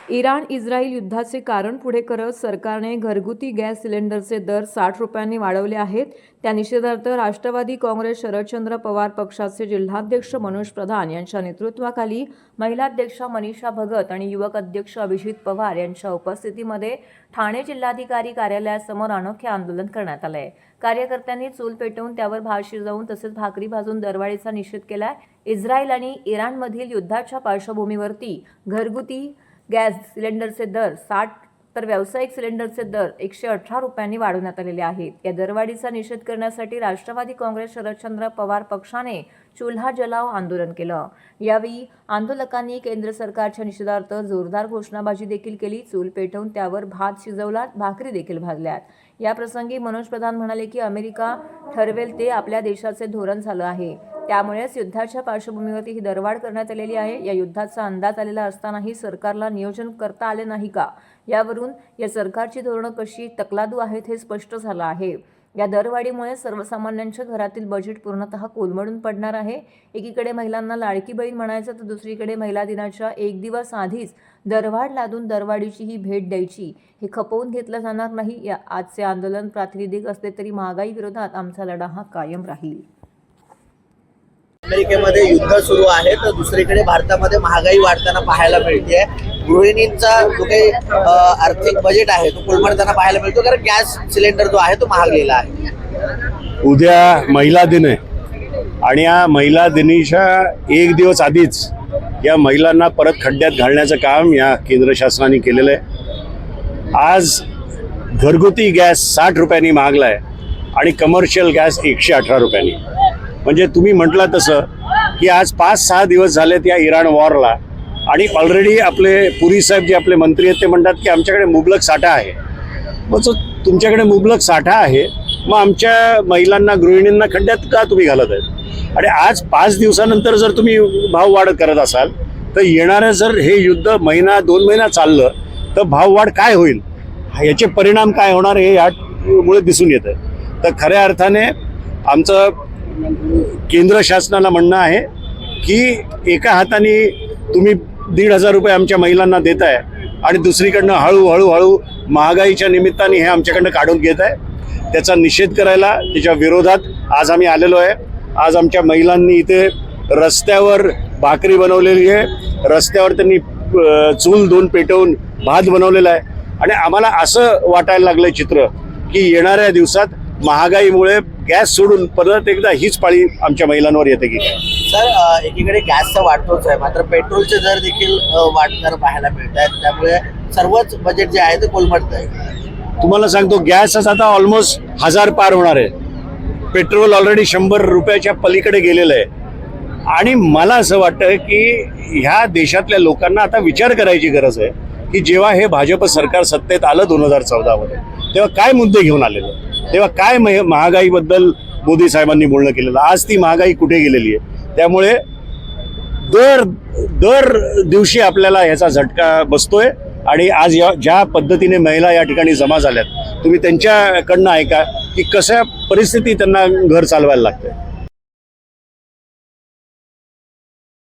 Iran Israel युद्धाचे कारण पुढे करत सरकारने घरगुती गॅस सिलेंडरचे दर 60 रुपयांनी वाढवले आहेत। त्या निषेधार्थ राष्ट्रवादी काँग्रेस शरदचंद्र पवार पक्षाचे जिल्हाध्यक्ष मनोज प्रधान यांच्या नेतृत्वाखाली महिलाध्यक्षा मनीषा भगत आणि युवक अध्यक्ष अभिजित पवार यांच्या उपस्थितीमध्ये ठाणे जिल्हाधिकारी कार्यालयासमोर अनोखे आंदोलन करण्यात आले। कार्यकर्त्यांनी चूल पेटवून त्यावर भात शिजवून तसेच भाकरी भाजून दरवाढीचा निषेध केला। इस्रायल आणि इराणमधील युद्धाच्या पार्श्वभूमीवरती घरगुती गॅस सिलेंडरचे दर 60 तर व्यावसायिक सिलेंडरचे दर 118 रुपयांनी वाढवण्यात आलेले आहेत। या दरवाढीचा निषेध करण्यासाठी राष्ट्रवादी काँग्रेस शरदचंद्र पवार पक्षाने चुल्हा जलाव आंदोलन केलं। यावेळी आंदोलकांनी केंद्र सरकारच्या निषेधार्थ जोरदार घोषणाबाजी देखील केली। चूल पेटवून त्यावर भात शिजवला, भाकरी देखील भाजल्यात। या प्रसंगी मनोज प्रधान म्हणाले की अमेरिका ठरवेल ते आपल्या देशाचे धोरण झालं आहे, त्यामुळेच युद्धाच्या पार्श्वभूमीवरती ही दरवाढ करण्यात आलेली आहे। या युद्धाचा अंदाज आलेला असतानाही सरकारला नियोजन करता आले नाही का? यावरून या सरकारची धोरणं कशी तकलादू आहेत हे स्पष्ट झालं आहे। या दरवाढीमुळे सर्वसामान्यांच्या घरातील बजेट पूर्णतः कोलमडून पडणार आहे। एकीकडे महिलांना लाडकी बहीण म्हणायचं तर दुसरीकडे महिला दिनाच्या एक दिवस आधीच दरवाढ लादून दरवाढीची ही भेट द्यायची, हे खपवून घेतलं जाणार नाही। या आजचे आंदोलन प्रातिनिधिक असले तरी महागाई विरोधात आमचा लढा हा कायम राहील। अमेरिकेमध्ये युद्ध सुरू आहे तर दुसरीकडे भारतामध्ये महागाई वाढताना पाहायला मिळते। गृहिणींचा जो काही आर्थिक बजेट आहे तो कोलमडताना पाहायला मिळतो, कारण गॅस सिलेंडर जो आहे तो महागलेला आहे। उद्या महिला दिन आहे आणि या महिला दिनीच्या एक दिवस आधीच या महिलांना परत खड्ड्यात घालण्याचं काम या केंद्र शासनाने केलेलं आहे। आज घरगुती गॅस 60 रुपयांनी महागला आहे आणि कमर्शियल गॅस 118 रुपयांनी। म्हणजे तुम्ही म्हटलं तसं की आज 5-6 दिवस झालेत या इराण वॉरला आणि ऑलरेडी आपले पुरी साहेब जे आपले मंत्री आहेत ते म्हणतात की आमच्याकडे मुबलक साठा आहे। मग तुमच्याकडे मुबलक साठा आहे, मग आमच्या महिलांना गृहिणींना खड्ड्यात का तुम्ही घालत आहेत? आणि आज 5 दिवसानंतर जर तुम्ही भाव वाढ करत असाल तर येणारं जर हे युद्ध महिना-2 महिना चाललं तर भाववाढ काय होईल, याचे परिणाम काय होणार हे यामुळे दिसून येतं। तर खऱ्या अर्थाने आमचं केंद्र शासनाला म्हणणं आहे की एका हाताने तुम्ही 1,500 रुपये आमच्या महिलांना देत आहे आणि दुसरीकडनं हळूहळू महागाईच्या निमित्ताने हे आमच्याकडनं काढून घेत आहे। त्याचा निषेध करायला, त्याच्या विरोधात आज आम्ही आलेलो आहे। आज आमच्या महिलांनी इथे रस्त्यावर भाकरी बनवलेली आहे, रस्त्यावर त्यांनी चूल 2 पेटवून भात बनवलेला आहे आणि आम्हाला असं वाटायला लागलं चित्र की येणाऱ्या दिवसात महागाईमुळे गॅस सोडून परत एकदा हीच पाळी आमच्या महिलांवर येते की काय? सर, एकीकडे गॅसचा वाढतोच आहे, मात्र पेट्रोलचे दर देखील वाढताना पाहायला मिळत आहेत, त्यामुळे सर्वच बजेट जे आहे ते कोलमडत आहे। तुम्हाला सांगतो गॅसच आता ऑलमोस्ट 1000 पार होणार आहे, पेट्रोल ऑलरेडी 100 रुपयाच्या पलीकडे गेलेलं आहे आणि मला असं वाटतं की ह्या देशातल्या लोकांना आता विचार करायची गरज आहे की जेव्हा हे भाजप सरकार सत्तेत आलं 2014 मध्ये, तेव्हा काय मुद्दे घेऊन आलेले, तेव्हा काय महागाईबद्दल मोदी साहेबांनी बोलणं केलेलं, आज ती महागाई कुठे गेलेली आहे। त्यामुळे दर दिवशी आपल्याला ह्याचा झटका बसतोय आणि आज ज्या पद्धतीने महिला या ठिकाणी जमा झाल्यात, तुम्ही त्यांच्याकडनं ऐका की कशा परिस्थिती त्यांना घर चालवायला लागतंय।